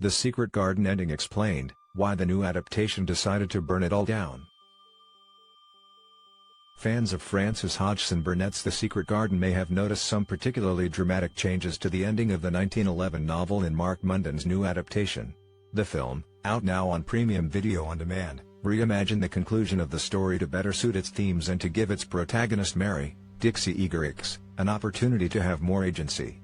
The Secret Garden ending explained why the new adaptation decided to burn it all down. Fans of Frances Hodgson Burnett's The Secret Garden may have noticed some particularly dramatic changes to the ending of the 1911 novel in Mark Munden's new adaptation. The film, out now on premium video on demand, reimagined the conclusion of the story to better suit its themes and to give its protagonist Mary, Dixie Eagerichs, an opportunity to have more agency.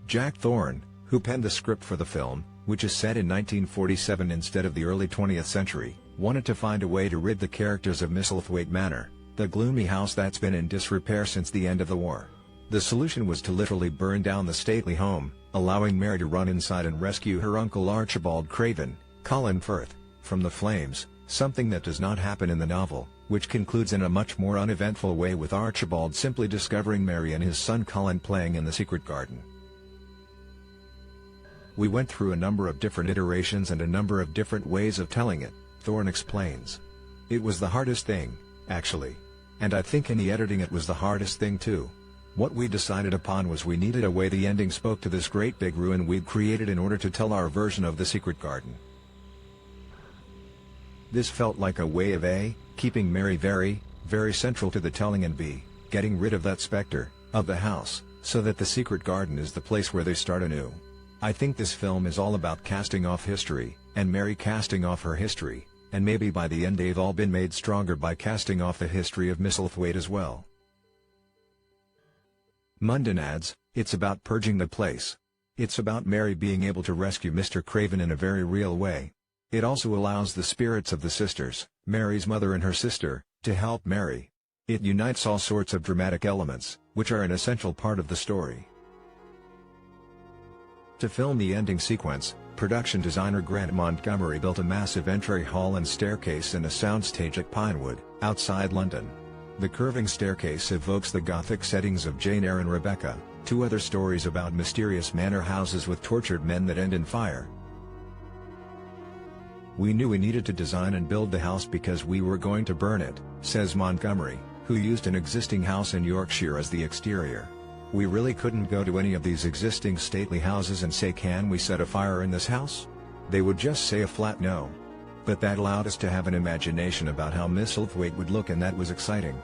Jack Thorne, who penned the script for the film, which is set in 1947 instead of the early 20th century, wanted to find a way to rid the characters of Misselthwaite Manor, the gloomy house that's been in disrepair since the end of the war. The solution was to literally burn down the stately home, allowing Mary to run inside and rescue her uncle Archibald Craven, Colin Firth, from the flames, something that does not happen in the novel, which concludes in a much more uneventful way with Archibald simply discovering Mary and his son Colin playing in the secret garden. We went through a number of different iterations and a number of different ways of telling it, Thorne explains. It was the hardest thing, actually. And I think any editing it was the hardest thing too. What we decided upon was we needed a way the ending spoke to this great big ruin we'd created in order to tell our version of the secret garden. This felt like a way of A, keeping Mary very, very central to the telling, and B, getting rid of that specter, of the house, so that the secret garden is the place where they start anew. I think this film is all about casting off history, and Mary casting off her history, and maybe by the end they've all been made stronger by casting off the history of Misselthwaite as well. Munden adds, it's about purging the place. It's about Mary being able to rescue Mr. Craven in a very real way. It also allows the spirits of the sisters, Mary's mother and her sister, to help Mary. It unites all sorts of dramatic elements, which are an essential part of the story. To film the ending sequence, production designer Grant Montgomery built a massive entry hall and staircase in a soundstage at Pinewood, outside London. The curving staircase evokes the Gothic settings of Jane Eyre and Rebecca, two other stories about mysterious manor houses with tortured men that end in fire. We knew we needed to design and build the house because we were going to burn it, says Montgomery, who used an existing house in Yorkshire as the exterior. We really couldn't go to any of these existing stately houses and say, can we set a fire in this house? They would just say a flat no. But that allowed us to have an imagination about how Misselthwaite would look, and that was exciting.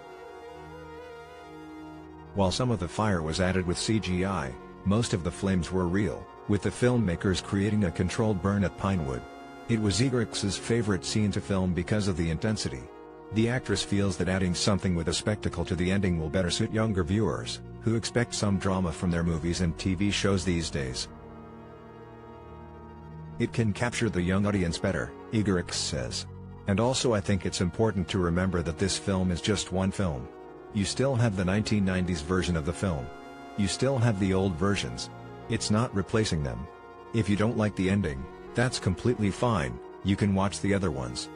While some of the fire was added with CGI, most of the flames were real, with the filmmakers creating a controlled burn at Pinewood. It was Eagerichs' favorite scene to film because of the intensity. The actress feels that adding something with a spectacle to the ending will better suit younger viewers, who expect some drama from their movies and TV shows these days. It can capture the young audience better, Eagerichs says. And also I think it's important to remember that this film is just one film. You still have the 1990s version of the film. You still have the old versions. It's not replacing them. If you don't like the ending, that's completely fine, you can watch the other ones.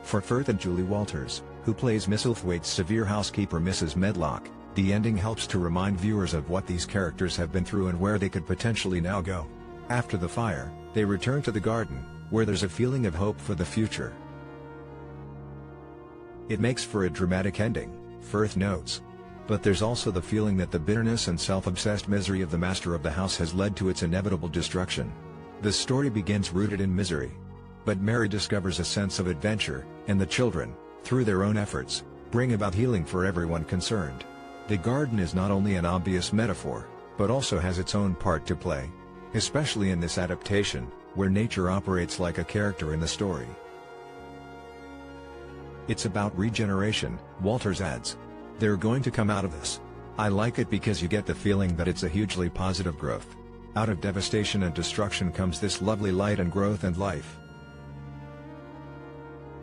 For Firth and Julie Walters, who plays Misselthwaite's severe housekeeper Mrs. Medlock, the ending helps to remind viewers of what these characters have been through and where they could potentially now go. After the fire, they return to the garden, where there's a feeling of hope for the future. It makes for a dramatic ending, Firth notes. But there's also the feeling that the bitterness and self-obsessed misery of the master of the house has led to its inevitable destruction. The story begins rooted in misery. But Mary discovers a sense of adventure, and the children, through their own efforts, bring about healing for everyone concerned. The garden is not only an obvious metaphor, but also has its own part to play. Especially in this adaptation, where nature operates like a character in the story. It's about regeneration, Walters adds. They're going to come out of this. I like it because you get the feeling that it's a hugely positive growth. Out of devastation and destruction comes this lovely light and growth and life.